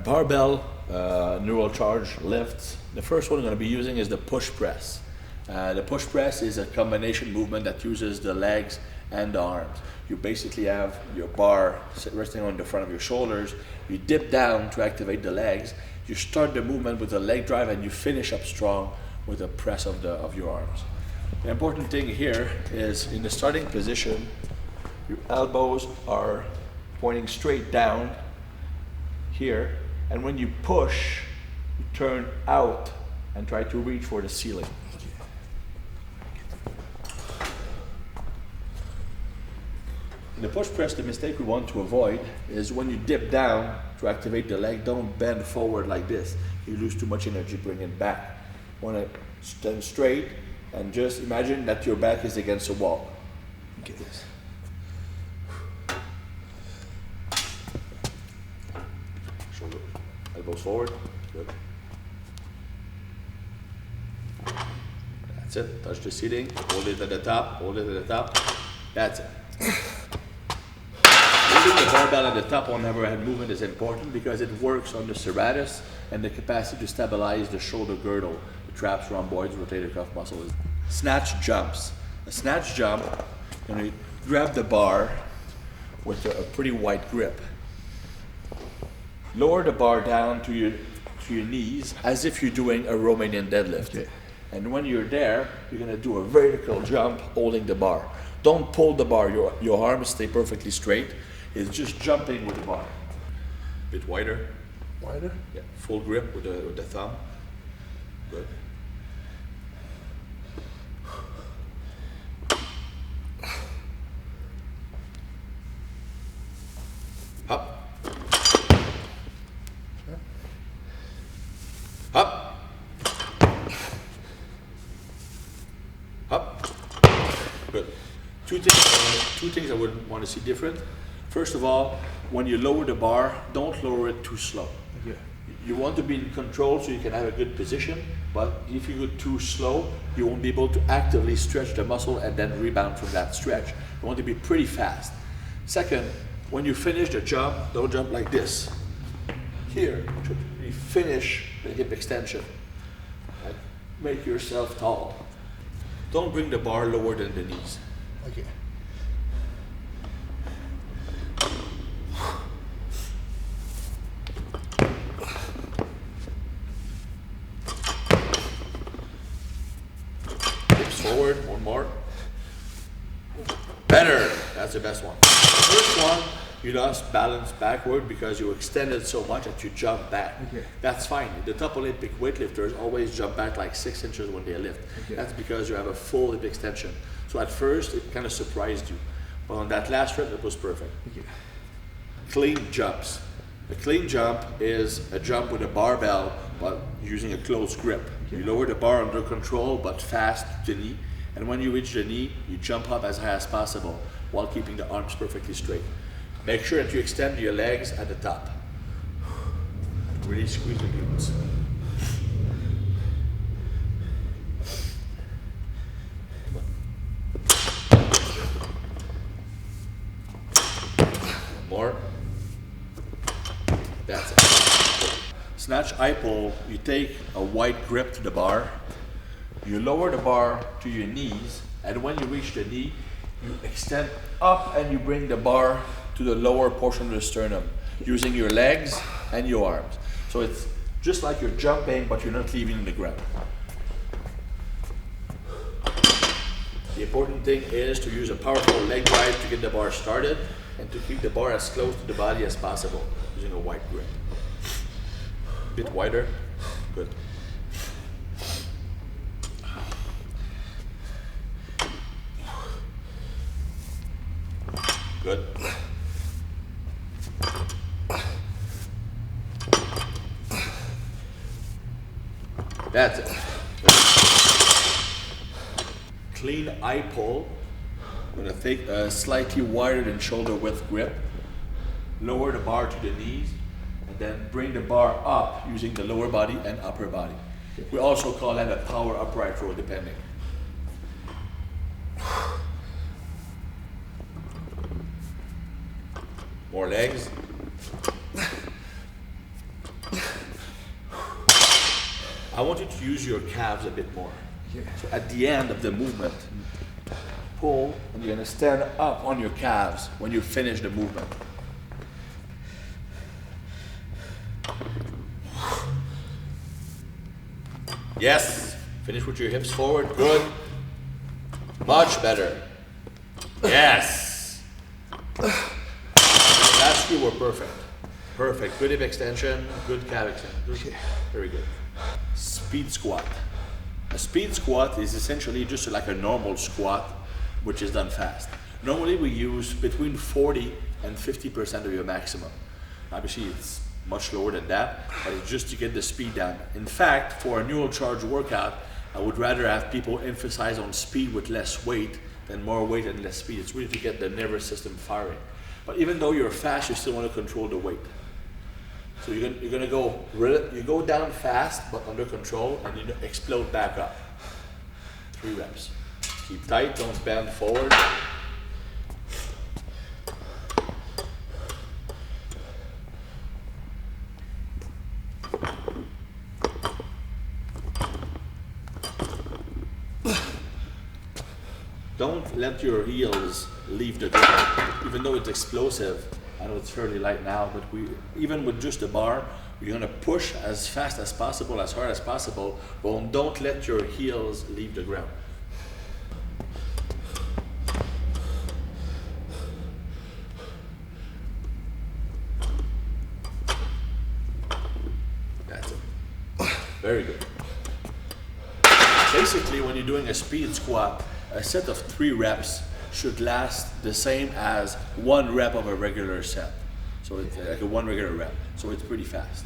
barbell neural charge lifts. The first one I'm going to be using is the push press. The push press is a combination movement that uses the legs and the arms. You basically have your bar resting on the front of your shoulders. You dip down to activate the legs. You start the movement with a leg drive and you finish up strong with a press of your arms. The important thing here is in the starting position, your elbows are pointing straight down here, and when you push, you turn out and try to reach for the ceiling. In the push press, the mistake we want to avoid is when you dip down to activate the leg, don't bend forward like this. You lose too much energy bringing it back. You want to stand straight and just imagine that your back is against a wall. Get this. Shoulder, elbows forward. Good. That's it. Touch the seating. Hold it at the top. Hold it at the top. That's it. Using the barbell at the top on overhead movement is important because it works on the serratus and the capacity to stabilize the shoulder girdle, the traps, rhomboids, rotator cuff muscles. Snatch jumps. A snatch jump, you grab the bar with a pretty wide grip. Lower the bar down to your knees as if you're doing a Romanian deadlift. Okay. And when you're there, you're going to do a vertical jump holding the bar. Don't pull the bar. Your arms stay perfectly straight. It's just jumping with the bar. A bit wider. Wider? Yeah. Full grip with the thumb. Good. Up. Up. Up. Good. Two things I would want to see different. First of all, when you lower the bar, don't lower it too slow. Yeah. You want to be in control so you can have a good position, but if you go too slow, you won't be able to actively stretch the muscle and then rebound from that stretch. You want to be pretty fast. Second, when you finish the jump, don't jump like this. Here, you finish the hip extension. And make yourself tall. Don't bring the bar lower than the knees. Okay. Hips forward, one more. Better, that's the best one. First one, you lost balance backward because you extended so much that you jump back. Okay. That's fine. The top Olympic weightlifters always jump back like 6 inches when they lift. Okay. That's because you have a full hip extension. So at first, it kind of surprised you. But on that last rep, it was perfect. Okay. Clean jumps. A clean jump is a jump with a barbell, but using a close grip. Okay. You lower the bar under control, but fast to the knee. And when you reach the knee, you jump up as high as possible while keeping the arms perfectly straight. Make sure that you extend your legs at the top. Really squeeze the glutes. More. That's it. Snatch eye pull, you take a wide grip to the bar, you lower the bar to your knees, and when you reach the knee, you extend up and you bring the bar to the lower portion of the sternum, using your legs and your arms. So it's just like you're jumping, but you're not leaving the ground. The important thing is to use a powerful leg drive to get the bar started and to keep the bar as close to the body as possible, using a wide grip. A bit wider. Good. Good. That's it. Clean eye pull. I'm going to take a slightly wider than shoulder width grip. Lower the bar to the knees and then bring the bar up using the lower body and upper body. We also call that a power upright row depending. More legs. I want you to use your calves a bit more. Here. So at the end of the movement, pull, and you're gonna stand up on your calves when you finish the movement. Yes, finish with your hips forward, good. Much better. Yes. The last few were perfect. Perfect, good hip extension, good calf extension. Good. Very good. Speed squat. A speed squat is essentially just like a normal squat, which is done fast. Normally we use between 40 and 50% of your maximum. Obviously it's much lower than that, but it's just to get the speed down. In fact, for a neural charge workout, I would rather have people emphasize on speed with less weight than more weight and less speed. It's really to get the nervous system firing. But even though you're fast, you still want to control the weight. So you're gonna go down fast, but under control, and you explode back up. 3 reps. Keep tight, don't bend forward. Don't let your heels leave the ground, even though it's explosive. I know it's fairly light now, but even with just the bar, you're gonna push as fast as possible, as hard as possible, but don't let your heels leave the ground. That's it. Very good. Basically, when you're doing a speed squat, a set of 3 reps should last the same as 1 rep of a regular set. So it's like a 1 regular rep. So it's pretty fast.